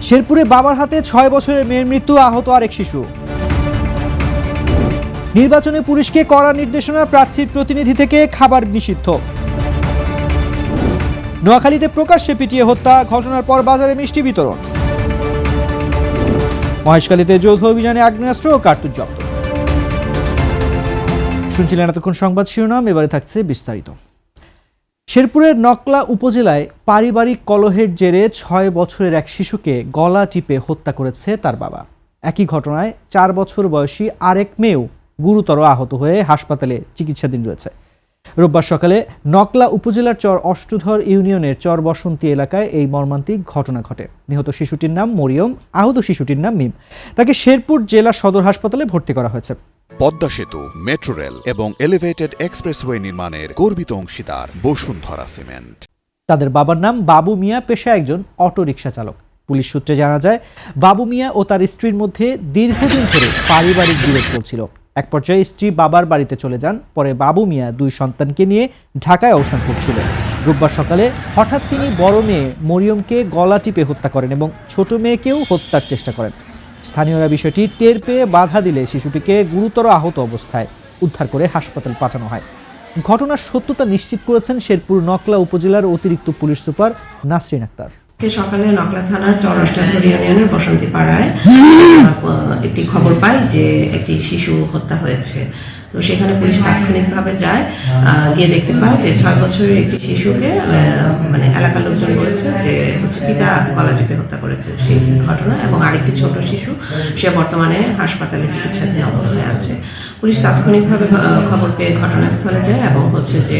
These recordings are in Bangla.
শেরপুরে বাবার হাতে 6 বছরের মেয়ের মৃত্যু, আহত আরেক শিশু। নির্বাচনে পুলিশকে কড়া নির্দেশনা, প্রার্থীর প্রতিনিধি থেকে খাবার নিষিদ্ধ। নোয়াখালীতে প্রকাশ্যে পিটিয়ে হত্যা, ঘটনার পর বাজারে মিষ্টি বিতরণ। মহেশখালীতে যৌথ অভিযানে আগ্নেয়াস্ত্র ও কার্তুজ জব্দ। শুনছিলেন এতক্ষণ সংবাদ শিরোনাম, এবারে থাকছে বিস্তারিত। শেরপুরের নকলা উপজেলায় পারিবারিক কলহের জেরে 6 বছরের এক শিশুকে গলা টিপে হত্যা করেছে তার বাবা। একই ঘটনায় 4 বছর বয়সী আরেক মেয়েও গুরুতর আহত হয়ে হাসপাতালে চিকিৎসাধীন রয়েছে। রোববার সকালে নকলা উপজেলার চর অষ্টধর ইউনিয়নের চর বসন্তী এলাকায় এই মর্মান্তিক ঘটনা ঘটে। নিহত শিশুটির নাম মরিয়ম, আহত শিশুটির নাম মিম। তাকে শেরপুর জেলা সদর হাসপাতালে ভর্তি করা হয়েছে। পদ্মা সেতু, মেট্রো রেল এবং এলিভেটেড এক্সপ্রেসওয়ে নির্মাণের গর্বিত অংশীদার বসুন্ধরা সিমেন্ট। তাদের বাবার নাম বাবু মিয়া, পেশায় একজন অটোরিকশা চালক। পুলিশ সূত্রে জানা যায়, বাবু মিয়া ও তার স্ত্রীর মধ্যে দীর্ঘদিন ধরে পারিবারিক বিরোধ চলছিল। এক পর্যায়ে স্ত্রী বাবার বাড়িতে চলে যান, পরে বাবু মিয়া 2 সন্তানকে নিয়ে ঢাকায় অবস্থান করছিল। রোববার সকালে হঠাৎ তিনি বড় মেয়ে মরিয়মকে গলা টিপে হত্যা করেন এবং ছোট মেয়েকেও হত্যার চেষ্টা করেন। স্থানীয়রা বিষয়টি টের পেয়ে বাধা দিলে শিশুটিকে গুরুতর আহত অবস্থায় উদ্ধার করে হাসপাতাল পাঠানো হয়। ঘটনার সত্যতা নিশ্চিত করেছেন শেরপুর নকলা উপজেলার অতিরিক্ত পুলিশ সুপার নাসরিন আক্তার। সকালে নকলা থানার চর অষ্টধর ইউনিয়নের বসন্তী পাড়ায় একটি খবর পাই যে একটি শিশু হত্যা হয়েছে। তো সেখানে পুলিশ তাৎক্ষণিকভাবে যায়, গিয়ে দেখতে পায় যে 6 বছরের একটি শিশুকে মানে এলাকার লোকজন বলেছে যে পিতা গলা টিপে হত্যা করেছে সেই ঘটনা, এবং আরেকটি ছোট শিশু সে বর্তমানে হাসপাতালে চিকিৎসাধীন অবস্থায় আছে। পুলিশ তাৎক্ষণিকভাবে খবর পেয়ে ঘটনাস্থলে যায় এবং যে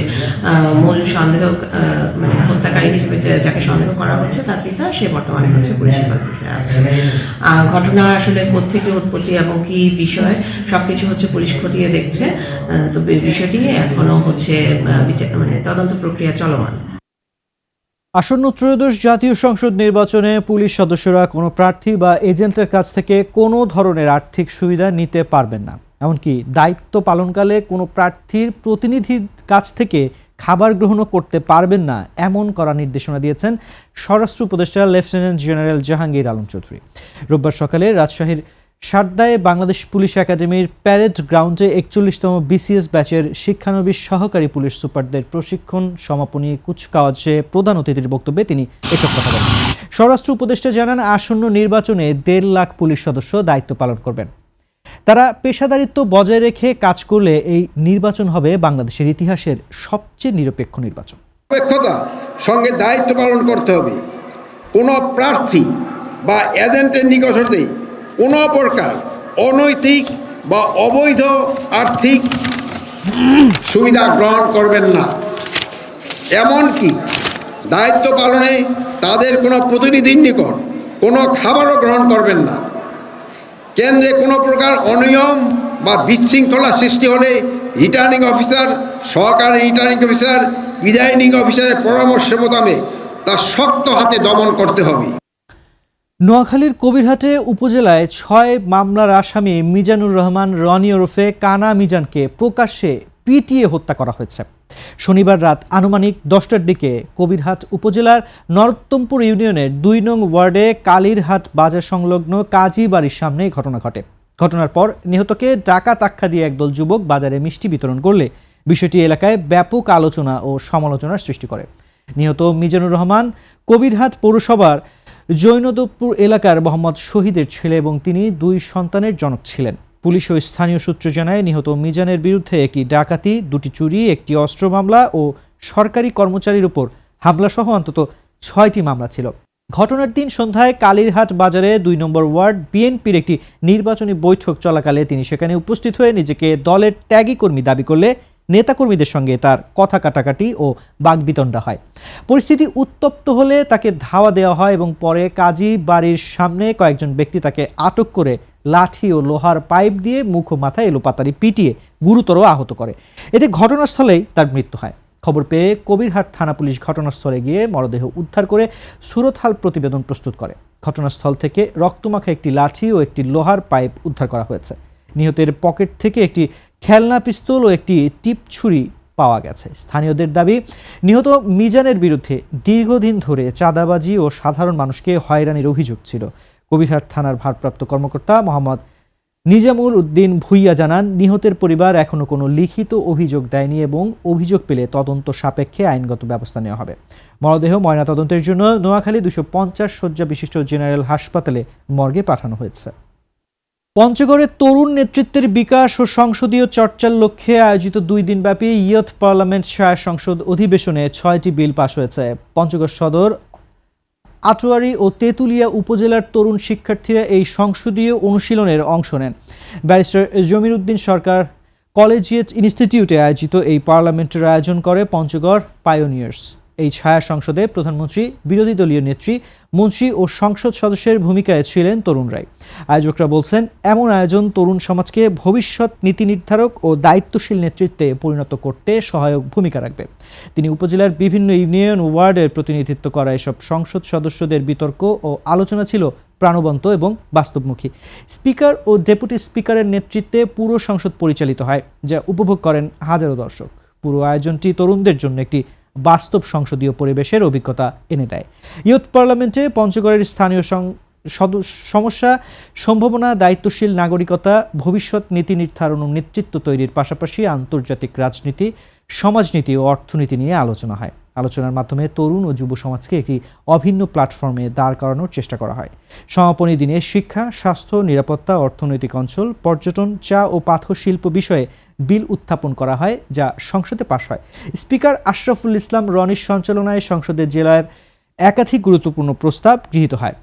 মূল সন্দেহ মানে হত্যাকারী হিসেবে যাকে সন্দেহ করা হচ্ছে তার পিতা, সে বর্তমানে পুলিশ হেফাজতে আছে। ঘটনা আসলে কোত্থেকে উৎপত্তি এবং কি বিষয় সবকিছু পুলিশ খতিয়ে দেখছে। তো বিষয়টি এখনো মানে তদন্ত প্রক্রিয়া চলমান। আসন্ন ত্রয়োদশ জাতীয় সংসদ নির্বাচনে পুলিশ সদস্যরা কোনো প্রার্থী বা এজেন্টের কাছ থেকে কোনো ধরনের আর্থিক সুবিধা নিতে পারবেন না। এমনকি দায়িত্ব পালনকালে কোনো প্রার্থীর প্রতিনিধির কাছ থেকে খাবার গ্রহণও করতে পারবেন না, এমন করা নির্দেশনা দিয়েছেন স্বরাষ্ট্র উপদেষ্টা লেফটেন্যান্ট জেনারেল জাহাঙ্গীর আলম চৌধুরী। রোববার সকালে রাজশাহীর সারদায় বাংলাদেশ পুলিশ একাডেমির প্যারেড গ্রাউন্ডে 41তম বিসিএস ব্যাচের শিক্ষানবিশ সহকারী পুলিশ সুপারদের প্রশিক্ষণ সমাপনী কুচকাওয়াজে প্রধান অতিথির বক্তব্যে তিনি এসব কথা বলেন। স্বরাষ্ট্র উপদেষ্টা জানান, আসন্ন নির্বাচনে 1.5 লাখ পুলিশ সদস্য দায়িত্ব পালন করবেন। তারা পেশাদারিত্ব বজায় রেখে কাজ করলে এই নির্বাচন হবে বাংলাদেশের ইতিহাসের সবচেয়ে নিরপেক্ষ নির্বাচন। নিরপেক্ষতার সঙ্গে দায়িত্ব পালন করতে হবে। কোনো প্রার্থী বা এজেন্টের নিকট হতে কোনো প্রকার অনৈতিক বা অবৈধ আর্থিক সুবিধা গ্রহণ করবেন না। এমনকি দায়িত্ব পালনে তাদের কোনো প্রতিনিধির নিকট কোনো খাবারও গ্রহণ করবেন না। কেন্দ্রে কোনো প্রকার অনিয়ম বা বিশৃঙ্খলা সৃষ্টি হলে রিটার্নিং অফিসার, সহকারী রিটার্নিং অফিসার, প্রিজাইডিং অফিসারের পরামর্শ মোতাবেক তা শক্ত হাতে দমন করতে হবে। নোয়াখালীর কবিরহাটে উপজেলায় 6 মামলার আসামি মিজানুর রহমান রনি ওরফে কানা মিজানকে প্রকাশ্যে পিটিয়ে হত্যা করা হয়েছে। শনিবার রাত আনুমানিক 10টার দিকে কবিরহাট উপজেলার নরোত্তমপুর ইউনিয়নের 2 নং ওয়ার্ডে কালীরহাট বাজার সংলগ্ন কাজী বাড়ির সামনে ঘটনা ঘটে। ঘটনার পর নিহতকে ডাকাত আখ্যা দিয়ে একদল যুবক বাজারে মিষ্টি বিতরণ করলে বিষয়টি এলাকায় ব্যাপক আলোচনা ও সমালোচনার সৃষ্টি করে। নিহত মিজানুর রহমান কবিরহাট পৌরসভার জৈনদপুর এলাকার মোহাম্মদ শহীদের ছেলে এবং তিনি 2 সন্তানের জনক ছিলেন। পুলিশ ও স্থানীয় সূত্র জানায়, নিহত মিজানের বিরুদ্ধে একটি ডাকাতি, 2টি চুরি, একটি অস্ত্র মামলা ও সরকারি কর্মচারীর উপর হামলা সহ অন্তত 6টি মামলা ছিল। ঘটনার দিন সন্ধ্যায় কালীরহাট বাজারে 2 নম্বর ওয়ার্ড বিএনপির একটি নির্বাচনী বৈঠক চলাকালে তিনি সেখানে উপস্থিত হয়ে নিজেকে দলের ত্যাগী কর্মী দাবি করলে নেতাকর্মীদের সঙ্গে তার কথা কাটাকাটি ও বাগবিতণ্ডা হয়। পরিস্থিতি উত্তপ্ত হলে তাকে ধাওয়া দেওয়া হয় এবং পরে কাজী বাড়ির সামনে কয়েকজন ব্যক্তি তাকে আটক করে লাঠি ও লোহার পাইপ দিয়ে মুখ ও মাথায় এলোপাতাড়ি পিটিয়ে গুরুতর আহত করে। এতে ঘটনাস্থলেই তার মৃত্যু হয়। খবর পেয়ে কবিরহাট থানা পুলিশ ঘটনাস্থলে গিয়ে মরদেহ উদ্ধার করে সুরতহাল প্রতিবেদন প্রস্তুত করে। ঘটনাস্থল থেকে রক্তমাখা একটি লাঠি ও একটি লোহার পাইপ উদ্ধার করা হয়েছে। নিহতের পকেট থেকে একটি খেলনা পিস্তল ও একটি টিপ ছুরি পাওয়া গেছে। স্থানীয়দের দাবি, নিহত মিজানের বিরুদ্ধে দীর্ঘদিন ধরে চাঁদাবাজি ও সাধারণ মানুষকে হয়রানির অভিযোগ ছিল। কবিরহাট থানার ভারপ্রাপ্ত কর্মকর্তা মোহাম্মদ নিজামুল উদ্দিন ভুইয়া জানান, নিহতের পরিবার এখনো কোনো লিখিত অভিযোগ দেয়নি এবং অভিযোগ পেলে তদন্ত সাপেক্ষে আইনগত ব্যবস্থা নেওয়া হবে। মরদেহ ময়নাতদন্তের জন্য নোয়াখালী 250 শয্যা বিশিষ্ট জেনারেল হাসপাতালে মর্গে পাঠানো হয়েছে। পঞ্চগড়ে তরুণ নেতৃত্বের বিকাশ ও সংসদীয় চর্চার লক্ষ্যে আয়োজিত 2 দিনব্যাপী ইয়ুথ পার্লামেন্ট ছায়া সংসদ অধিবেশনে 6টি বিল পাশ হয়েছে। পঞ্চগড় সদর, আটোয়ারী ও তেঁতুলিয়া উপজেলার তরুণ শিক্ষার্থীরা এই সংসদীয় অনুশীলনের অংশ নেন। ব্যারিস্টার জমির উদ্দিন সরকার কলেজিয়েট ইনস্টিটিউটে আয়োজিত এই পার্লামেন্টের আয়োজন করে পঞ্চগড় পায়োনিয়ার্স। এই ছায়া সংসদে প্রধানমন্ত্রী, বিরোধী দলীয় নেত্রী, মন্ত্রী ও সংসদ সদস্যের ভূমিকায় ছিলেন তরুণরাই। আয়োজকরা বলছেন, এমন আয়োজন তরুণ সমাজকে ভবিষ্যৎ নীতি নির্ধারক ও দায়িত্বশীল নেতৃত্বে পরিণত করতে সহায়ক ভূমিকা রাখবে। তিনি উপজেলার বিভিন্ন ইউনিয়ন ও ওয়ার্ডের প্রতিনিধিত্ব করা এসব সংসদ সদস্যদের বিতর্ক ও আলোচনা ছিল প্রাণবন্ত এবং বাস্তবমুখী। স্পিকার ও ডেপুটি স্পিকারের নেতৃত্বে পুরো সংসদ পরিচালিত হয়, যা উপভোগ করেন হাজারো দর্শক। পুরো আয়োজনটি তরুণদের জন্য একটি বাস্তব সংসদীয় পরিবেশের অভিজ্ঞতা এনে দেয়। ইয়ুথ পার্লামেন্টে পঞ্চগড়ের স্থানীয় সমস্যা, সম্ভাবনা, দায়িত্বশীল নাগরিকতা, ভবিষ্যৎ নীতি নির্ধারণ ও নেতৃত্ব তৈরির পাশাপাশি আন্তর্জাতিক রাজনীতি, সমাজনীতি ও অর্থনীতি নিয়ে আলোচনা হয়। আলোচনার মাধ্যমে তরুণ ও যুব সমাজকে একটি অভিন্ন প্ল্যাটফর্মে দাঁড় করানোর চেষ্টা করা হয়। সমাপনী দিনে শিক্ষা, স্বাস্থ্য, নিরাপত্তা, অর্থনৈতিক অঞ্চল, পর্যটন, চা ও পাথর শিল্প বিষয়ে বিল উত্থাপন করা হয়, যা সংসদে পাশ হয়। স্পিকার আশরাফুল ইসলাম রনির সঞ্চালনায় সংসদের জেলার একাধিক গুরুত্বপূর্ণ প্রস্তাব গৃহীত হয়।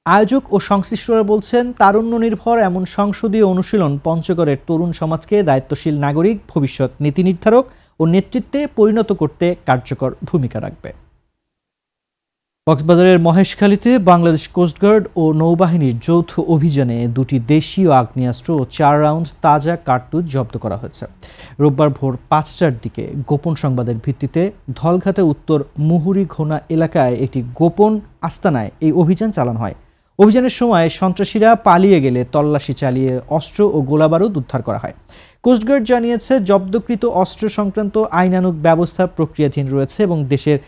আয়োজক ও সংশ্লিষ্টরা বলছেন, তারুণ্য নির্ভর এমন সংসদীয় অনুশীলন পঞ্চগড়ের তরুণ সমাজকে দায়িত্বশীল নাগরিক, ভবিষ্যৎ নীতি নির্ধারক ও নেতৃত্বে পরিণত করতে কার্যকর ভূমিকা রাখবে। কক্সবাজারের মহেশখালীতে বাংলাদেশ কোস্টগার্ড ও নৌবাহিনীর যৌথ অভিযানে 2টি দেশীয় আগ্নেয়াস্ত্র ও 4 রাউন্ড তাজা কার্তুজ জব্দ করা হয়েছে। রোববার ভোর 5টার দিকে গোপন সংবাদের ভিত্তিতে ধলঘাটা উত্তর মুহুরীঘোনা এলাকায় একটি গোপন আস্তানায় এই অভিযান চালানো হয়। অভিযানের সময় সন্ত্রাসীরা পালিয়ে গেলে তল্লাশি চালিয়ে অস্ত্র ও গোলাবারুদ উদ্ধার করা হয়। কোস্টগার্ড জানিয়েছে, জব্দকৃত অস্ত্র সংক্রান্ত আইনানুগ ব্যবস্থা প্রক্রিয়াধীন রয়েছে এবং দেশের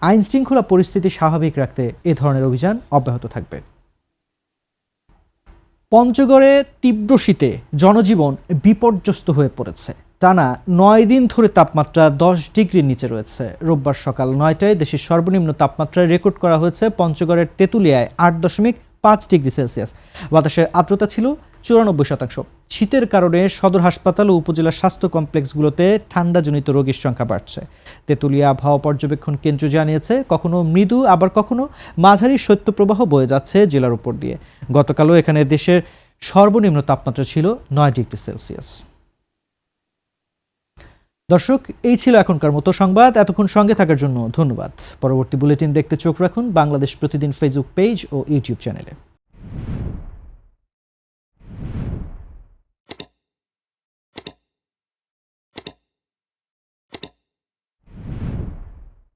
আইন শৃঙ্খলা পরিস্থিতি স্বাভাবিক রাখতে এ ধরনের অভিযান অব্যাহত থাকবে। পঞ্চগড়ে তীব্র শীতে জনজীবন বিপর্যস্ত হয়ে পড়েছে। টানা 9 দিন ধরে তাপমাত্রা 10 ডিগ্রির নিচে রয়েছে। রোববার সকাল 9টায় দেশের সর্বনিম্ন তাপমাত্রা রেকর্ড করা হয়েছে পঞ্চগড়ের তেঁতুলিয়ায় 8.5 ডিগ্রি সেলসিয়াস। বাতাসের আর্দ্রতা ছিল 94%। শীতের কারণে সদর হাসপাতাল ও উপজেলা স্বাস্থ্য কমপ্লেক্সগুলোতে ঠান্ডাজনিত রোগীর সংখ্যা বাড়ছে। তেঁতুলিয়া আবহাওয়া পর্যবেক্ষণ কেন্দ্র জানিয়েছে, কখনো মৃদু আবার কখনো মাঝারি শৈত্যপ্রবাহ বয়ে যাচ্ছে জেলার উপর দিয়ে। গতকালও এখানে দেশের সর্বনিম্ন তাপমাত্রা ছিল 9 ডিগ্রি সেলসিয়াস। দর্শক, এই ছিল এখনকার মতো সংবাদ। এতক্ষণ সঙ্গে থাকার জন্য ধন্যবাদ। পরবর্তী বুলেটিন দেখতে চোখ রাখুন বাংলাদেশ প্রতিদিন ফেসবুক পেজ ও ইউটিউব চ্যানেলে।